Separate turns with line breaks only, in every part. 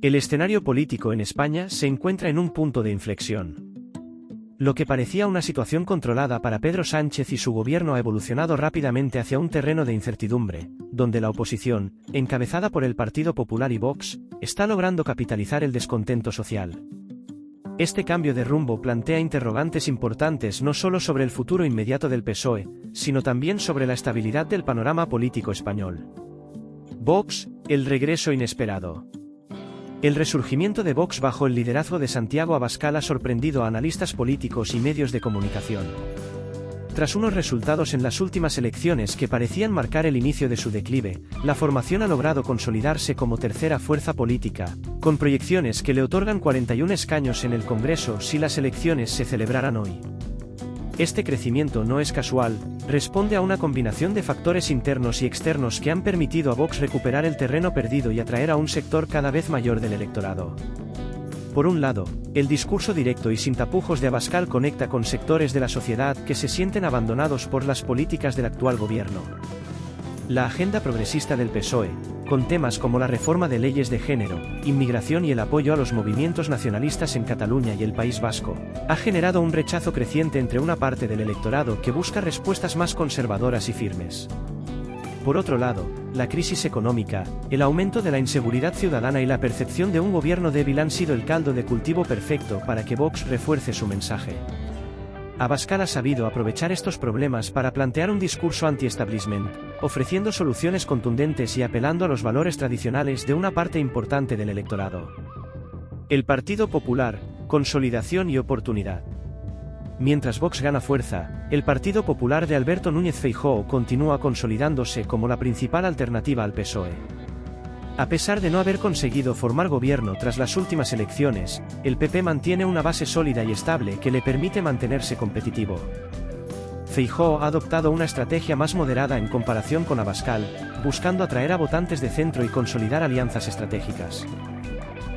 El escenario político en España se encuentra en un punto de inflexión. Lo que parecía una situación controlada para Pedro Sánchez y su gobierno ha evolucionado rápidamente hacia un terreno de incertidumbre, donde la oposición, encabezada por el Partido Popular y Vox, está logrando capitalizar el descontento social. Este cambio de rumbo plantea interrogantes importantes no solo sobre el futuro inmediato del PSOE, sino también sobre la estabilidad del panorama político español. Vox, el regreso inesperado. El resurgimiento de Vox bajo el liderazgo de Santiago Abascal ha sorprendido a analistas políticos y medios de comunicación. Tras unos resultados en las últimas elecciones que parecían marcar el inicio de su declive, la formación ha logrado consolidarse como tercera fuerza política, con proyecciones que le otorgan 41 escaños en el Congreso si las elecciones se celebraran hoy. Este crecimiento no es casual, responde a una combinación de factores internos y externos que han permitido a Vox recuperar el terreno perdido y atraer a un sector cada vez mayor del electorado. Por un lado, el discurso directo y sin tapujos de Abascal conecta con sectores de la sociedad que se sienten abandonados por las políticas del actual gobierno. La agenda progresista del PSOE, con temas como la reforma de leyes de género, inmigración y el apoyo a los movimientos nacionalistas en Cataluña y el País Vasco, ha generado un rechazo creciente entre una parte del electorado que busca respuestas más conservadoras y firmes. Por otro lado, la crisis económica, el aumento de la inseguridad ciudadana y la percepción de un gobierno débil han sido el caldo de cultivo perfecto para que Vox refuerce su mensaje. Abascal ha sabido aprovechar estos problemas para plantear un discurso anti-establishment, ofreciendo soluciones contundentes y apelando a los valores tradicionales de una parte importante del electorado. El Partido Popular, consolidación y oportunidad. Mientras Vox gana fuerza, el Partido Popular de Alberto Núñez Feijóo continúa consolidándose como la principal alternativa al PSOE. A pesar de no haber conseguido formar gobierno tras las últimas elecciones, el PP mantiene una base sólida y estable que le permite mantenerse competitivo. Feijóo ha adoptado una estrategia más moderada en comparación con Abascal, buscando atraer a votantes de centro y consolidar alianzas estratégicas.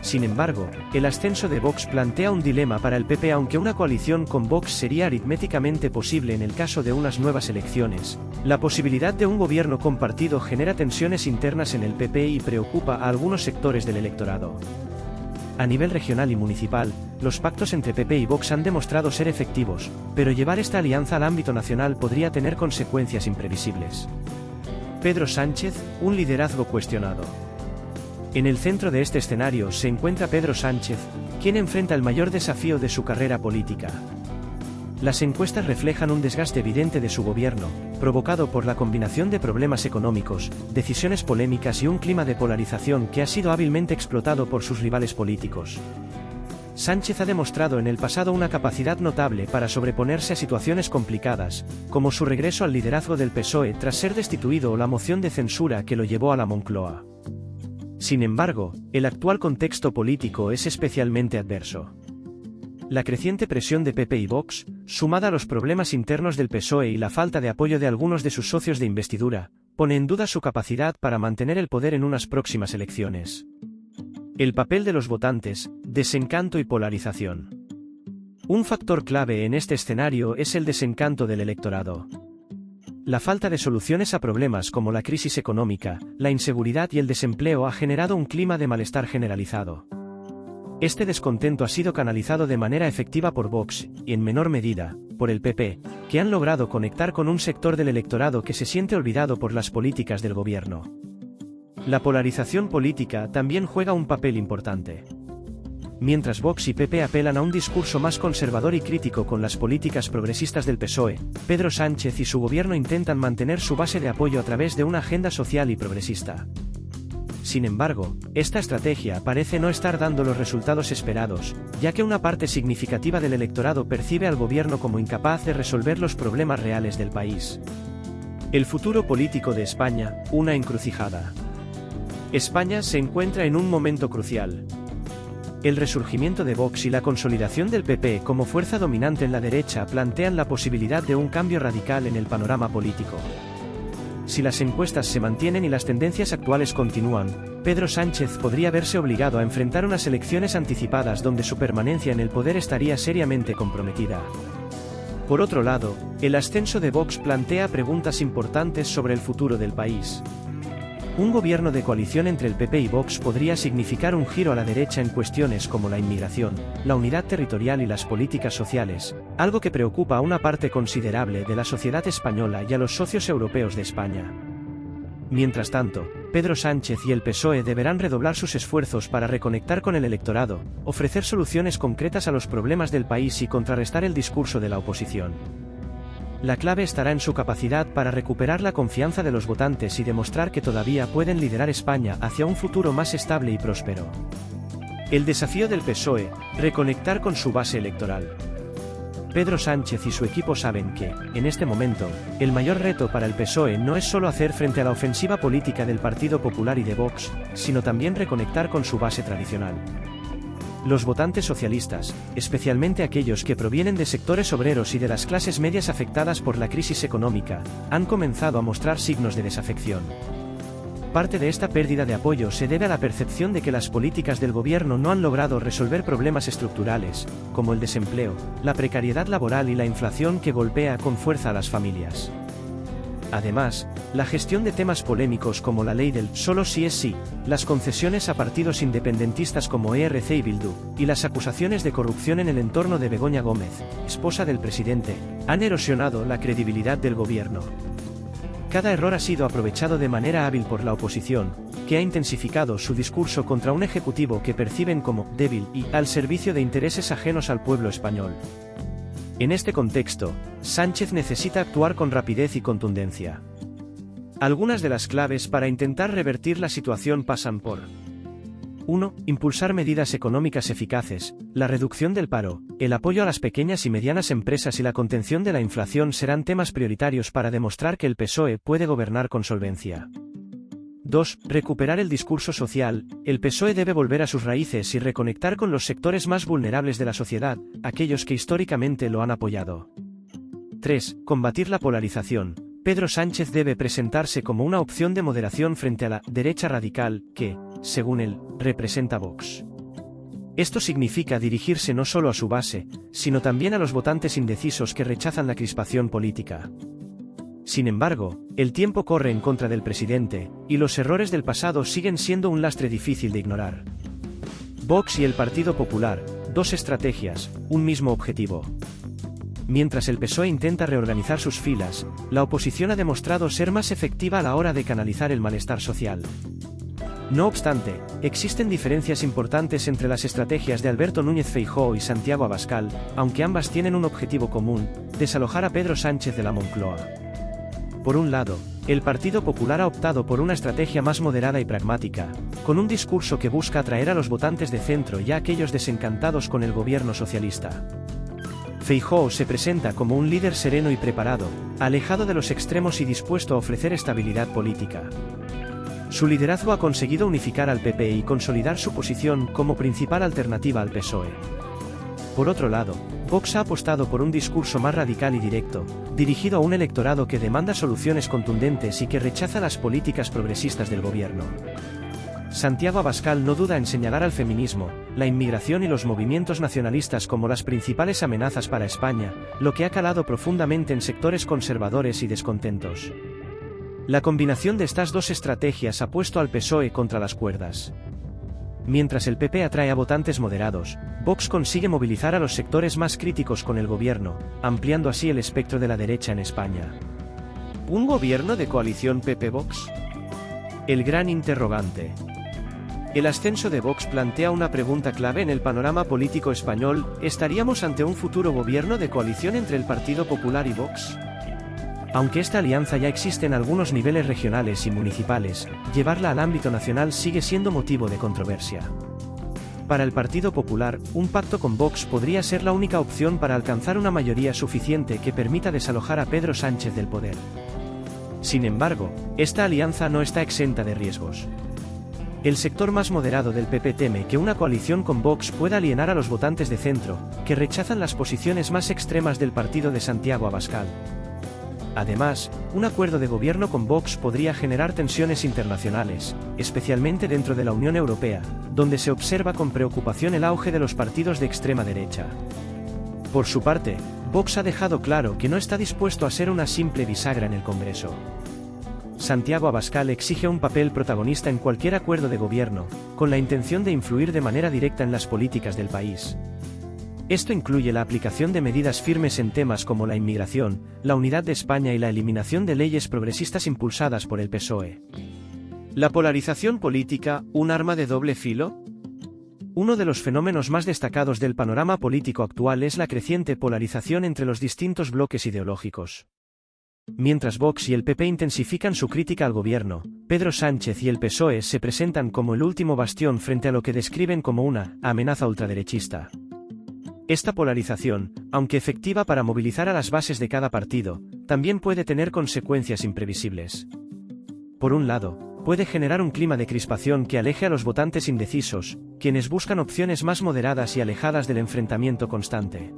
Sin embargo, el ascenso de Vox plantea un dilema para el PP. Aunque una coalición con Vox sería aritméticamente posible en el caso de unas nuevas elecciones, la posibilidad de un gobierno compartido genera tensiones internas en el PP y preocupa a algunos sectores del electorado. A nivel regional y municipal, los pactos entre PP y Vox han demostrado ser efectivos, pero llevar esta alianza al ámbito nacional podría tener consecuencias imprevisibles. Pedro Sánchez, un liderazgo cuestionado. En el centro de este escenario se encuentra Pedro Sánchez, quien enfrenta el mayor desafío de su carrera política. Las encuestas reflejan un desgaste evidente de su gobierno, provocado por la combinación de problemas económicos, decisiones polémicas y un clima de polarización que ha sido hábilmente explotado por sus rivales políticos. Sánchez ha demostrado en el pasado una capacidad notable para sobreponerse a situaciones complicadas, como su regreso al liderazgo del PSOE tras ser destituido o la moción de censura que lo llevó a la Moncloa. Sin embargo, el actual contexto político es especialmente adverso. La creciente presión de PP y Vox, sumada a los problemas internos del PSOE y la falta de apoyo de algunos de sus socios de investidura, pone en duda su capacidad para mantener el poder en unas próximas elecciones. El papel de los votantes, desencanto y polarización. Un factor clave en este escenario es el desencanto del electorado. La falta de soluciones a problemas como la crisis económica, la inseguridad y el desempleo ha generado un clima de malestar generalizado. Este descontento ha sido canalizado de manera efectiva por Vox, y en menor medida, por el PP, que han logrado conectar con un sector del electorado que se siente olvidado por las políticas del gobierno. La polarización política también juega un papel importante. Mientras Vox y PP apelan a un discurso más conservador y crítico con las políticas progresistas del PSOE, Pedro Sánchez y su gobierno intentan mantener su base de apoyo a través de una agenda social y progresista. Sin embargo, esta estrategia parece no estar dando los resultados esperados, ya que una parte significativa del electorado percibe al gobierno como incapaz de resolver los problemas reales del país. El futuro político de España, una encrucijada. España se encuentra en un momento crucial. El resurgimiento de Vox y la consolidación del PP como fuerza dominante en la derecha plantean la posibilidad de un cambio radical en el panorama político. Si las encuestas se mantienen y las tendencias actuales continúan, Pedro Sánchez podría verse obligado a enfrentar unas elecciones anticipadas donde su permanencia en el poder estaría seriamente comprometida. Por otro lado, el ascenso de Vox plantea preguntas importantes sobre el futuro del país. Un gobierno de coalición entre el PP y Vox podría significar un giro a la derecha en cuestiones como la inmigración, la unidad territorial y las políticas sociales, algo que preocupa a una parte considerable de la sociedad española y a los socios europeos de España. Mientras tanto, Pedro Sánchez y el PSOE deberán redoblar sus esfuerzos para reconectar con el electorado, ofrecer soluciones concretas a los problemas del país y contrarrestar el discurso de la oposición. La clave estará en su capacidad para recuperar la confianza de los votantes y demostrar que todavía pueden liderar España hacia un futuro más estable y próspero. El desafío del PSOE: reconectar con su base electoral. Pedro Sánchez y su equipo saben que, en este momento, el mayor reto para el PSOE no es solo hacer frente a la ofensiva política del Partido Popular y de Vox, sino también reconectar con su base tradicional. Los votantes socialistas, especialmente aquellos que provienen de sectores obreros y de las clases medias afectadas por la crisis económica, han comenzado a mostrar signos de desafección. Parte de esta pérdida de apoyo se debe a la percepción de que las políticas del gobierno no han logrado resolver problemas estructurales, como el desempleo, la precariedad laboral y la inflación que golpea con fuerza a las familias. Además, la gestión de temas polémicos como la ley del «solo sí es sí», las concesiones a partidos independentistas como ERC y Bildu, y las acusaciones de corrupción en el entorno de Begoña Gómez, esposa del presidente, han erosionado la credibilidad del gobierno. Cada error ha sido aprovechado de manera hábil por la oposición, que ha intensificado su discurso contra un ejecutivo que perciben como débil y al servicio de intereses ajenos al pueblo español. En este contexto, Sánchez necesita actuar con rapidez y contundencia. Algunas de las claves para intentar revertir la situación pasan por: 1. Impulsar medidas económicas eficaces. La reducción del paro, el apoyo a las pequeñas y medianas empresas y la contención de la inflación serán temas prioritarios para demostrar que el PSOE puede gobernar con solvencia. 2. Recuperar el discurso social. El PSOE debe volver a sus raíces y reconectar con los sectores más vulnerables de la sociedad, aquellos que históricamente lo han apoyado. 3. Combatir la polarización. Pedro Sánchez debe presentarse como una opción de moderación frente a la derecha radical, que, según él, representa Vox. Esto significa dirigirse no solo a su base, sino también a los votantes indecisos que rechazan la crispación política. Sin embargo, el tiempo corre en contra del presidente, y los errores del pasado siguen siendo un lastre difícil de ignorar. Vox y el Partido Popular, dos estrategias, un mismo objetivo. Mientras el PSOE intenta reorganizar sus filas, la oposición ha demostrado ser más efectiva a la hora de canalizar el malestar social. No obstante, existen diferencias importantes entre las estrategias de Alberto Núñez Feijóo y Santiago Abascal, aunque ambas tienen un objetivo común: desalojar a Pedro Sánchez de la Moncloa. Por un lado, el Partido Popular ha optado por una estrategia más moderada y pragmática, con un discurso que busca atraer a los votantes de centro y a aquellos desencantados con el gobierno socialista. Feijóo se presenta como un líder sereno y preparado, alejado de los extremos y dispuesto a ofrecer estabilidad política. Su liderazgo ha conseguido unificar al PP y consolidar su posición como principal alternativa al PSOE. Por otro lado, Vox ha apostado por un discurso más radical y directo, dirigido a un electorado que demanda soluciones contundentes y que rechaza las políticas progresistas del gobierno. Santiago Abascal no duda en señalar al feminismo, la inmigración y los movimientos nacionalistas como las principales amenazas para España, lo que ha calado profundamente en sectores conservadores y descontentos. La combinación de estas dos estrategias ha puesto al PSOE contra las cuerdas. Mientras el PP atrae a votantes moderados, Vox consigue movilizar a los sectores más críticos con el gobierno, ampliando así el espectro de la derecha en España. ¿Un gobierno de coalición PP-Vox? El gran interrogante. El ascenso de Vox plantea una pregunta clave en el panorama político español: ¿estaríamos ante un futuro gobierno de coalición entre el Partido Popular y Vox? Aunque esta alianza ya existe en algunos niveles regionales y municipales, llevarla al ámbito nacional sigue siendo motivo de controversia. Para el Partido Popular, un pacto con Vox podría ser la única opción para alcanzar una mayoría suficiente que permita desalojar a Pedro Sánchez del poder. Sin embargo, esta alianza no está exenta de riesgos. El sector más moderado del PP teme que una coalición con Vox pueda alienar a los votantes de centro, que rechazan las posiciones más extremas del partido de Santiago Abascal. Además, un acuerdo de gobierno con Vox podría generar tensiones internacionales, especialmente dentro de la Unión Europea, donde se observa con preocupación el auge de los partidos de extrema derecha. Por su parte, Vox ha dejado claro que no está dispuesto a ser una simple bisagra en el Congreso. Santiago Abascal exige un papel protagonista en cualquier acuerdo de gobierno, con la intención de influir de manera directa en las políticas del país. Esto incluye la aplicación de medidas firmes en temas como la inmigración, la unidad de España y la eliminación de leyes progresistas impulsadas por el PSOE. ¿La polarización política, un arma de doble filo? Uno de los fenómenos más destacados del panorama político actual es la creciente polarización entre los distintos bloques ideológicos. Mientras Vox y el PP intensifican su crítica al gobierno, Pedro Sánchez y el PSOE se presentan como el último bastión frente a lo que describen como una amenaza ultraderechista. Esta polarización, aunque efectiva para movilizar a las bases de cada partido, también puede tener consecuencias imprevisibles. Por un lado, puede generar un clima de crispación que aleje a los votantes indecisos, quienes buscan opciones más moderadas y alejadas del enfrentamiento constante.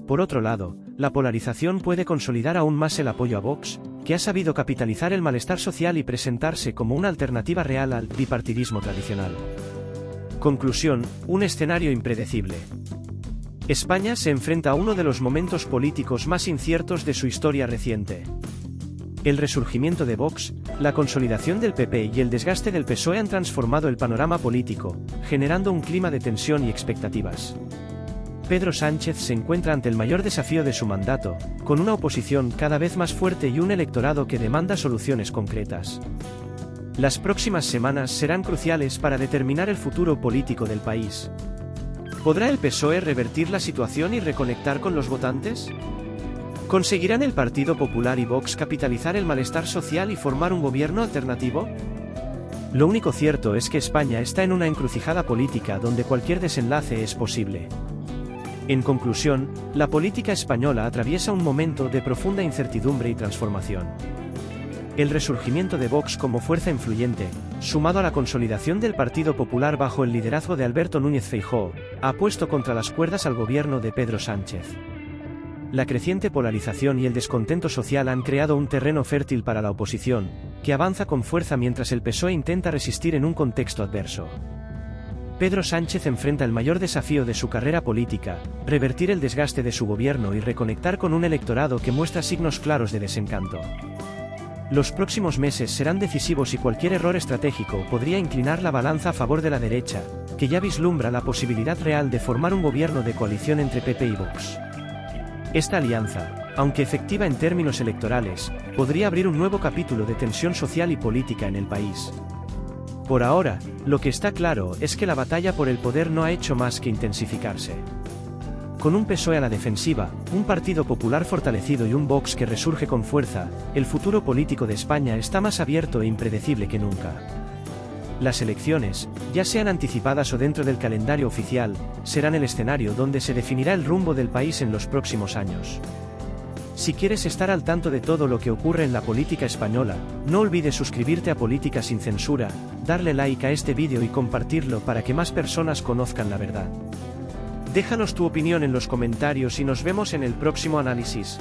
Por otro lado, la polarización puede consolidar aún más el apoyo a Vox, que ha sabido capitalizar el malestar social y presentarse como una alternativa real al bipartidismo tradicional. Conclusión: un escenario impredecible. España se enfrenta a uno de los momentos políticos más inciertos de su historia reciente. El resurgimiento de Vox, la consolidación del PP y el desgaste del PSOE han transformado el panorama político, generando un clima de tensión y expectativas. Pedro Sánchez se encuentra ante el mayor desafío de su mandato, con una oposición cada vez más fuerte y un electorado que demanda soluciones concretas. Las próximas semanas serán cruciales para determinar el futuro político del país. ¿Podrá el PSOE revertir la situación y reconectar con los votantes? ¿Conseguirán el Partido Popular y Vox capitalizar el malestar social y formar un gobierno alternativo? Lo único cierto es que España está en una encrucijada política donde cualquier desenlace es posible. En conclusión, la política española atraviesa un momento de profunda incertidumbre y transformación. El resurgimiento de Vox como fuerza influyente, sumado a la consolidación del Partido Popular bajo el liderazgo de Alberto Núñez Feijóo, ha puesto contra las cuerdas al gobierno de Pedro Sánchez. La creciente polarización y el descontento social han creado un terreno fértil para la oposición, que avanza con fuerza mientras el PSOE intenta resistir en un contexto adverso. Pedro Sánchez enfrenta el mayor desafío de su carrera política: revertir el desgaste de su gobierno y reconectar con un electorado que muestra signos claros de desencanto. Los próximos meses serán decisivos y cualquier error estratégico podría inclinar la balanza a favor de la derecha, que ya vislumbra la posibilidad real de formar un gobierno de coalición entre PP y Vox. Esta alianza, aunque efectiva en términos electorales, podría abrir un nuevo capítulo de tensión social y política en el país. Por ahora, lo que está claro es que la batalla por el poder no ha hecho más que intensificarse. Con un PSOE a la defensiva, un Partido Popular fortalecido y un Vox que resurge con fuerza, el futuro político de España está más abierto e impredecible que nunca. Las elecciones, ya sean anticipadas o dentro del calendario oficial, serán el escenario donde se definirá el rumbo del país en los próximos años. Si quieres estar al tanto de todo lo que ocurre en la política española, no olvides suscribirte a Política sin Censura, darle like a este vídeo y compartirlo para que más personas conozcan la verdad. Déjanos tu opinión en los comentarios y nos vemos en el próximo análisis.